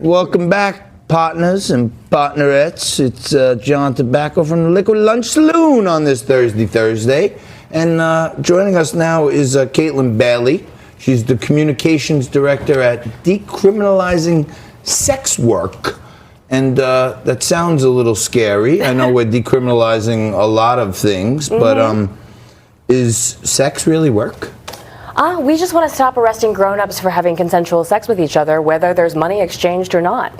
Welcome back, partners and partnerettes. It's John Tobacco from the Liquid Lunch Saloon on this Thursday. And joining us now is Kaytlin Bailey. She's the communications director at Decriminalizing Sex Work. And that sounds a little scary. I know we're decriminalizing a lot of things, but is sex really work? We just want to stop arresting grown-ups for having consensual sex with each other, whether there's money exchanged or not.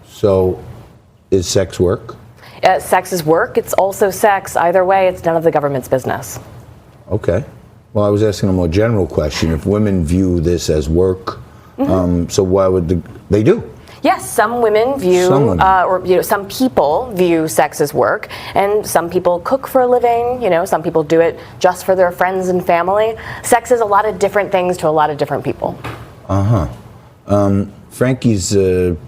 So, is sex work? Sex is work. It's also sex. Either way, it's none of the government's business. Okay. Well, I was asking a more general question. If women view this as work, so why would they do? Yes, some women view, some people view sex as work, and some people cook for a living. Some people do it just for their friends and family. Sex is a lot of different things to a lot of different people. Frankie's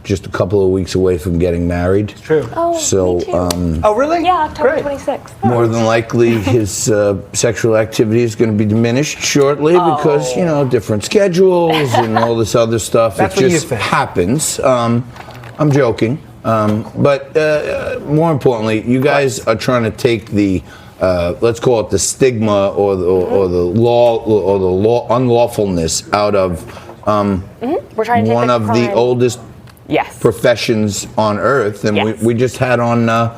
just a couple of weeks away from getting married. It's true. Oh, so, me too. Oh, really? Yeah, October Great. 26th. More than likely, his sexual activity is going to be diminished shortly because, different schedules and all this other stuff. That's it what you just think. happens. I'm joking. But more importantly, you guys are trying to take the, let's call it the stigma or the law or the unlawfulness out of We're trying to take one of the crime. oldest Yes. professions on earth, and Yes. we just had on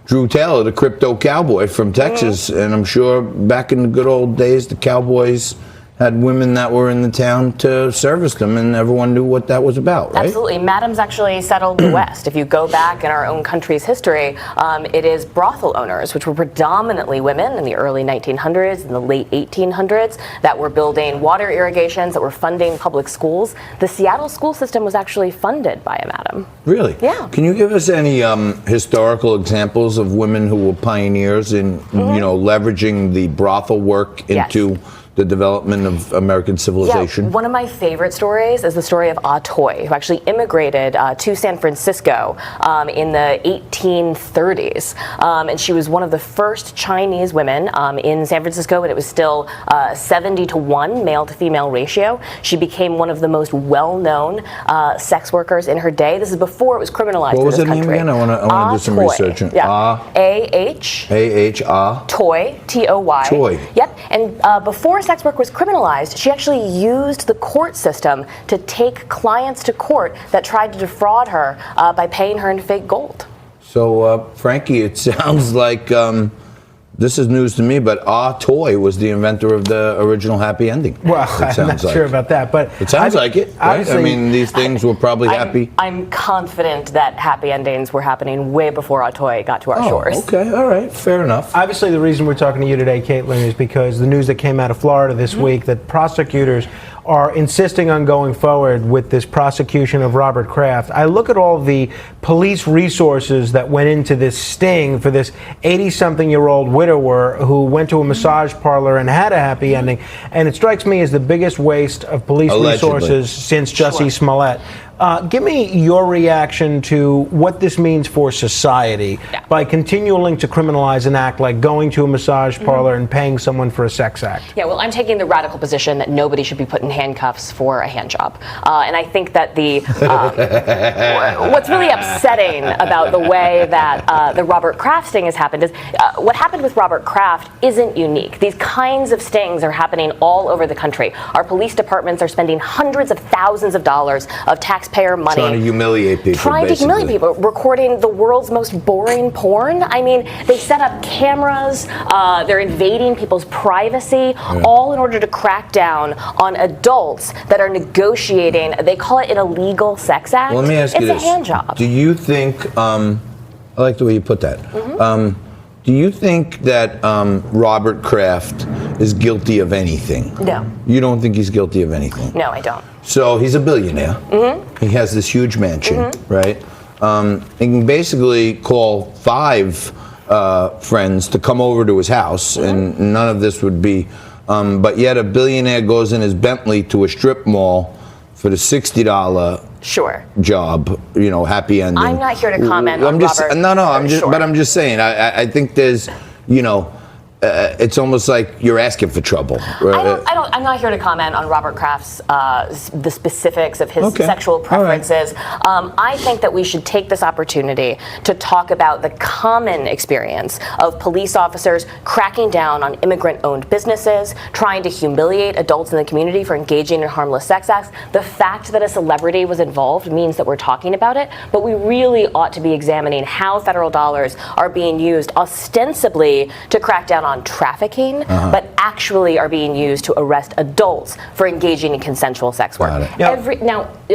Drew Taylor, the crypto cowboy from Texas, and I'm sure back in the good old days, the cowboys had women that were in the town to service them, and everyone knew what that was about, right? Absolutely. Madams actually settled the West. If you go back in our own country's history, it is brothel owners, which were predominantly women in the early 1900s and the late 1800s, that were building water irrigations, that were funding public schools. The Seattle school system was actually funded by a madam. Really? Yeah. Can you give us any historical examples of women who were pioneers in, leveraging the brothel work into the development of American civilization? Yeah, one of my favorite stories is the story of Ah Toy, who actually immigrated to San Francisco in the 1830s. And she was one of the first Chinese women in San Francisco, and it was still 70-1 male to female ratio. She became one of the most well-known sex workers in her day. This is before it was criminalized What was in the this name country. again? I want to do some research. Yeah. A-H. A-H-A. Toy, T-O-Y. Toy. Yep, and before sex work was criminalized, she actually used the court system to take clients to court that tried to defraud her by paying her in fake gold. So, Frankie, it sounds like this is news to me, but Ah Toy was the inventor of the original happy ending. Well, I'm not sure about that, but it sounds like it, right? I mean, these things were probably happy. I'm confident that happy endings were happening way before Ah Toy got to our shores. Okay, all right, fair enough. Obviously, the reason we're talking to you today, Kaytlin, is because the news that came out of Florida this week that prosecutors are insisting on going forward with this prosecution of Robert Kraft. I look at all the police resources that went into this sting for this 80-something-year-old widower who went to a massage parlor and had a happy ending, and it strikes me as the biggest waste of police resources since Jussie Smollett. Give me your reaction to what this means for society by continuing to criminalize an act like going to a massage parlor and paying someone for a sex act. Yeah, well, I'm taking the radical position that nobody should be put in handcuffs for a hand job. And I think that the what's really upsetting about the way that the Robert Kraft sting has happened is what happened with Robert Kraft isn't unique. These kinds of stings are happening all over the country. Our police departments are spending hundreds of thousands of dollars of taxpayer money Trying to humiliate people. Trying to humiliate people, recording the world's most boring porn. I mean, they set up cameras, they're invading people's privacy, all in order to crack down on adults that are negotiating, they call it an illegal sex act. Well, let me ask you this. It's a hand job. Do you think, I like the way you put that, do you think that Robert Kraft is guilty of anything? No. You don't think he's guilty of anything? No, I don't. So he's a billionaire. He has this huge mansion, right? He can basically call 5 friends to come over to his house, and none of this would be. But yet a billionaire goes in his Bentley to a strip mall for the $60 job, happy ending. I'm not here to comment on Robert. No, I'm just saying. I think there's, it's almost like you're asking for trouble. I'm not here to comment on Robert Kraft's the specifics of his sexual preferences. I think that we should take this opportunity to talk about the common experience of police officers cracking down on immigrant-owned businesses, trying to humiliate adults in the community for engaging in harmless sex acts. The fact that a celebrity was involved means that we're talking about it, but we really ought to be examining how federal dollars are being used ostensibly to crack down on trafficking, but actually are being used to arrest adults for engaging in consensual sex work.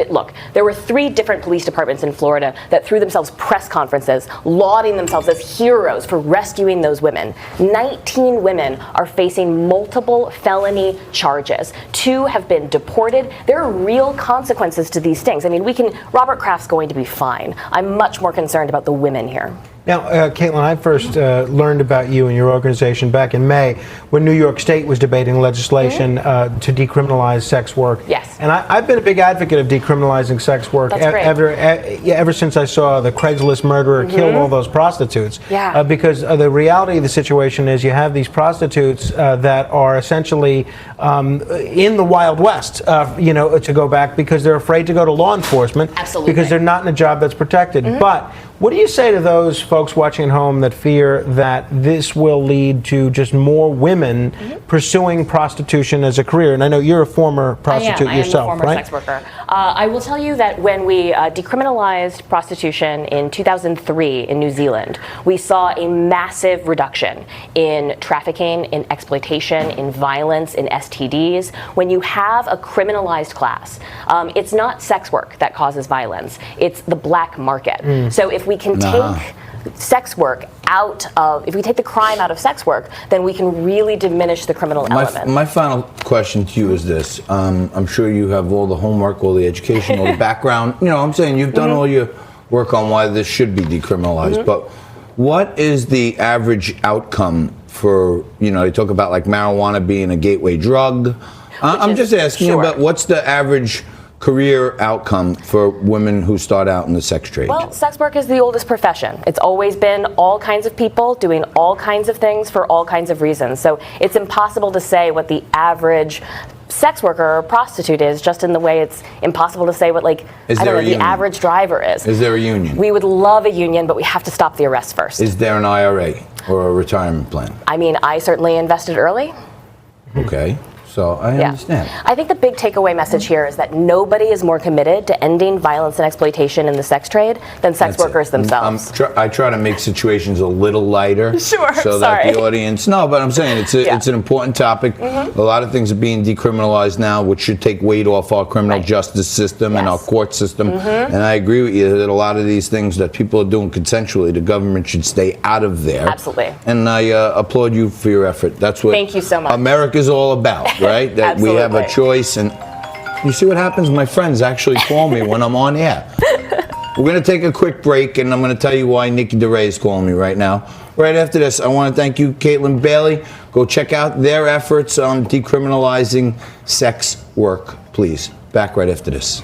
Look, there were 3 different police departments in Florida that threw themselves press conferences, lauding themselves as heroes for rescuing those women. 19 women are facing multiple felony charges. 2 have been deported. There are real consequences to these things. I mean, Robert Kraft's going to be fine. I'm much more concerned about the women here. Now, Kaytlin, I first learned about you and your organization back in May when New York State was debating legislation to decriminalize sex work. Yes. And I've been a big advocate of decriminalizing sex work ever since I saw the Craigslist murderer kill all those prostitutes. Yeah. Because the reality of the situation is you have these prostitutes that are essentially in the Wild West, to go back because they're afraid to go to law enforcement. Absolutely. Because they're not in a job that's protected. But what do you say to those folks watching at home that fear that this will lead to just more women pursuing prostitution as a career? And I know you're a former prostitute yourself, I am a former sex worker. I will tell you that when we decriminalized prostitution in 2003 in New Zealand, we saw a massive reduction in trafficking, in exploitation, in violence, in STDs. When you have a criminalized class, it's not sex work that causes violence, it's the black market. So if we can take sex work if we take the crime out of sex work, then we can really diminish the criminal element. My final question to you is this. I'm sure you have all the homework, all the education, all the background. I'm saying you've done all your work on why this should be decriminalized. But what is the average outcome for, they talk about like marijuana being a gateway drug. I'm just asking you about what's the average career outcome for women who start out in the sex trade? Well, sex work is the oldest profession. It's always been all kinds of people doing all kinds of things for all kinds of reasons. So it's impossible to say what the average sex worker or prostitute is, just in the way it's impossible to say what, the average driver is. Is there a union? We would love a union, but we have to stop the arrests first. Is there an IRA or a retirement plan? I mean, I certainly invested early. Okay. So I understand. I think the big takeaway message here is that nobody is more committed to ending violence and exploitation in the sex trade than sex workers themselves. I try to make situations a little lighter. So that the audience... No, but I'm saying it's an important topic. A lot of things are being decriminalized now, which should take weight off our criminal justice system and our court system. And I agree with you that a lot of these things that people are doing consensually, the government should stay out of there. Absolutely. And I applaud you for your effort. That's what Thank you so much. America's all about. Right? That we have a choice, and you see what happens? My friends actually call me when I'm on air. We're going to take a quick break, and I'm going to tell you why Nikki DeRay is calling me right now. Right after this, I want to thank you, Kaytlin Bailey. Go check out their efforts on decriminalizing sex work, please. Back right after this.